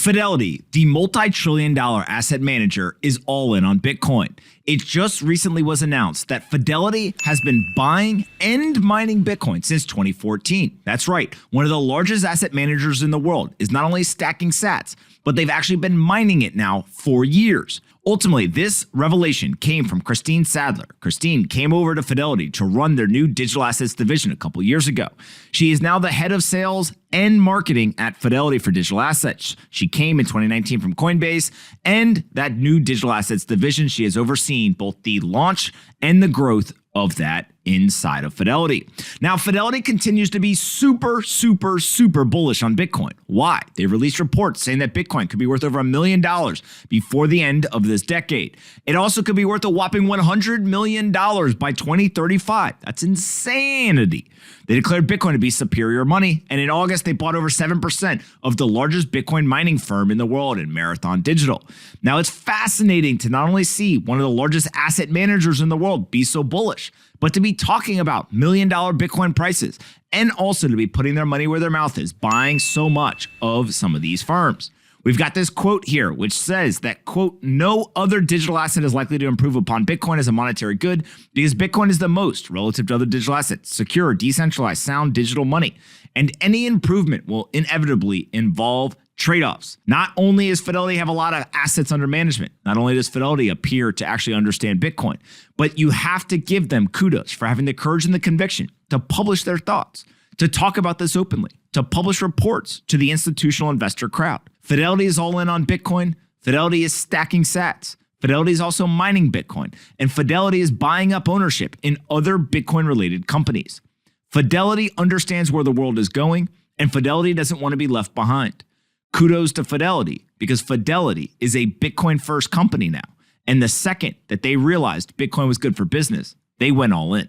Fidelity, the multi-trillion-dollar asset manager, is all in on Bitcoin. It just recently was announced that Fidelity has been buying and mining Bitcoin since 2014. That's right, one of the largest asset managers in the world is not only stacking sats, but they've actually been mining it now for years. Ultimately, this revelation came from Christine Sadler. Christine came over to Fidelity to run their new digital assets division a couple years ago. She is now the head of sales and marketing at Fidelity for digital assets. She came in 2019 from Coinbase, and that new digital assets division, she has overseen both the launch and the growth of that inside of Fidelity. Now, Fidelity continues to be super bullish on Bitcoin. Why? They released reports saying that Bitcoin could be worth over $1 million before the end of this decade. It also could be worth a whopping $100 million by 2035. That's insanity. They declared Bitcoin to be superior money, and in August, they bought over 7% of the largest Bitcoin mining firm in the world in Marathon Digital. Now, it's fascinating to not only see one of the largest asset managers in the world be so bullish, but to be talking about $1 million Bitcoin prices, and also to be putting their money where their mouth is, buying so much of some of these firms. We've got this quote here, which says that, quote, "No other digital asset is likely to improve upon Bitcoin as a monetary good because Bitcoin is the most, relative to other digital assets, secure, decentralized, sound digital money. And any improvement will inevitably involve trade-offs." Not only does Fidelity have a lot of assets under management, not only does Fidelity appear to actually understand Bitcoin, but you have to give them kudos for having the courage and the conviction to publish their thoughts, to talk about this openly, to publish reports to the institutional investor crowd. Fidelity is all in on Bitcoin. Fidelity is stacking sats. Fidelity is also mining Bitcoin. And Fidelity is buying up ownership in other Bitcoin-related companies. Fidelity understands where the world is going, and Fidelity doesn't want to be left behind. Kudos to Fidelity, because Fidelity is a Bitcoin-first company now. And the second that they realized Bitcoin was good for business, they went all in.